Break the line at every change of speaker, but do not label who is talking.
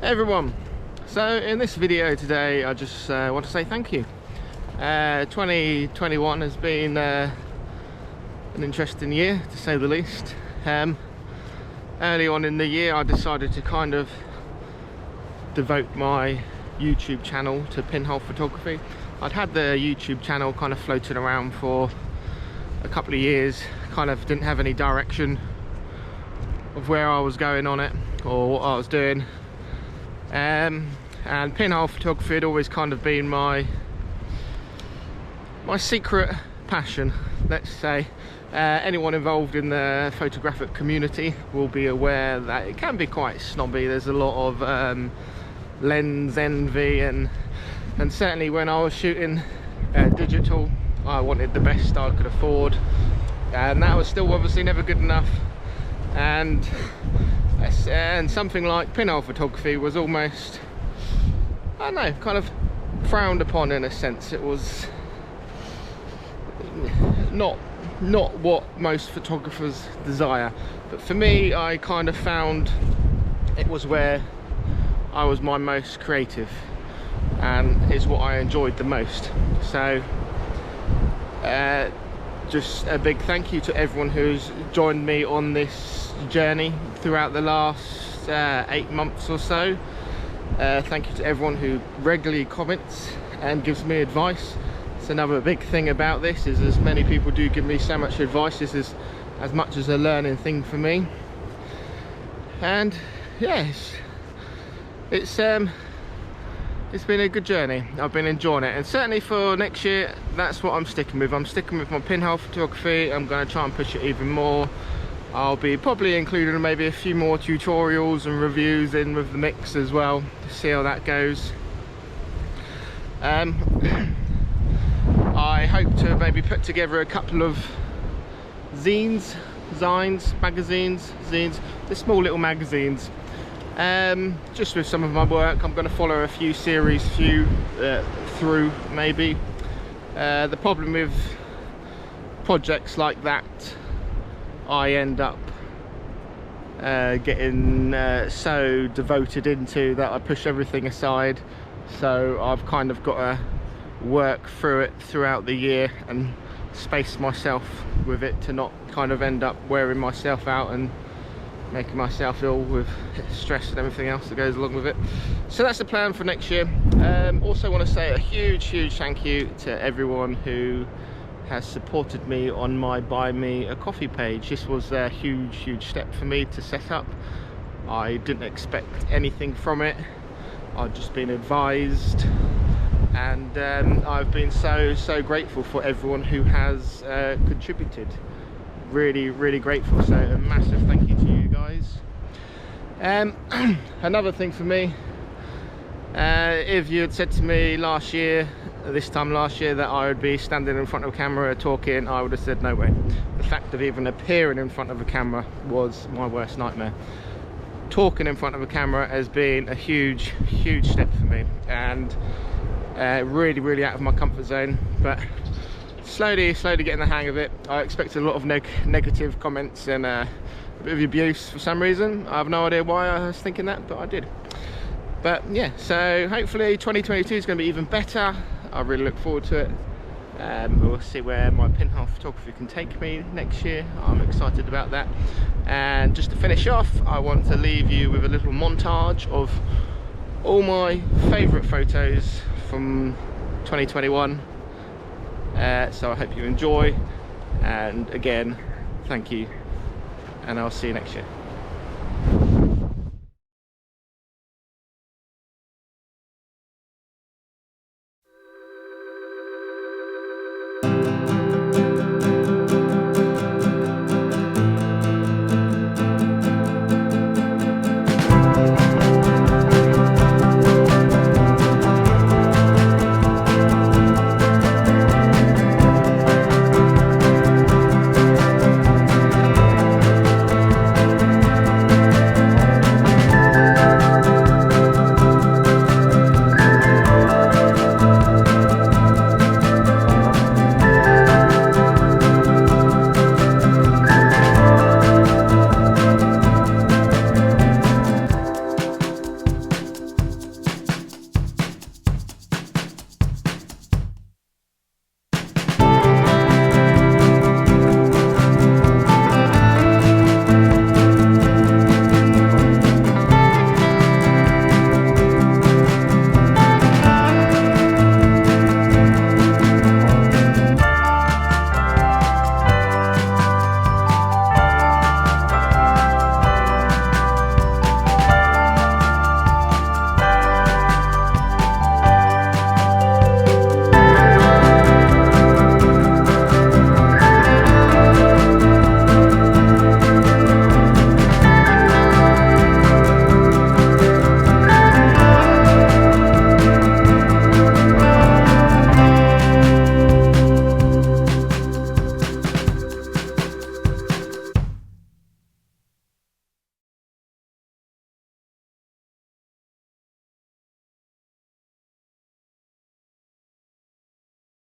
Hey everyone, so in this video today I just want to say thank you. 2021 has been an interesting year to say the least. Early on in the year I decided to kind of devote my YouTube channel to pinhole photography. I'd had the YouTube channel kind of floating around for a couple of years, kind of didn't have any direction of where I was going on it or what I was doing. And pinhole photography had always kind of been my secret passion, let's say. Anyone involved in the photographic community will be aware that it can be quite snobby. There's a lot of lens envy, and certainly when I was shooting digital, I wanted the best I could afford, and that was still obviously never good enough. And something like pinhole photography was almost, I don't know, kind of frowned upon in a sense. It was not what most photographers desire, but for me, I kind of found it was where I was my most creative and is what I enjoyed the most. So just a big thank you to everyone who's joined me on this journey throughout the last 8 months or so. Thank you to everyone who regularly comments and gives me advice. It's another big thing about this, is as many people do give me so much advice, this is as much as a learning thing for me. And yes, it's been a good journey. I've been enjoying it, and certainly for next year, that's what I'm sticking with. I'm sticking with my pinhole photography. I'm going to try and push it even more. I'll be probably including maybe a few more tutorials and reviews in with the mix as well, to see how that goes. I hope to maybe put together a couple of zines, the small little magazines, just with some of my work. I'm going to follow a few series through maybe. The problem with projects like that, I end up getting so devoted into that I push everything aside. So I've kind of got to work through it throughout the year and space myself with it to not kind of end up wearing myself out and making myself ill with stress and everything else that goes along with it. So that's the plan for next year. Also want to say a huge thank you to everyone who has supported me on my Buy Me a Coffee page. This was a huge step for me to set up. I didn't expect anything from it. I've just been advised, and I've been so grateful for everyone who has contributed. Really grateful. So a massive thank you to you guys. Another thing for me, if you had said to me this time last year that I would be standing in front of a camera talking, I would have said no way. The fact of even appearing in front of a camera was my worst nightmare. Talking in front of a camera has been a huge step for me, and really out of my comfort zone, but slowly getting the hang of it. I expected a lot of negative comments and a bit of abuse for some reason. I have no idea why I was thinking that, but I did. But yeah, so hopefully 2022 is going to be even better. I really look forward to it. We'll see where my pinhole photography can take me next year. I'm excited about that. And just to finish off, I want to leave you with a little montage of all my favourite photos from 2021. So I hope you enjoy, and again, thank you, and I'll see you next year.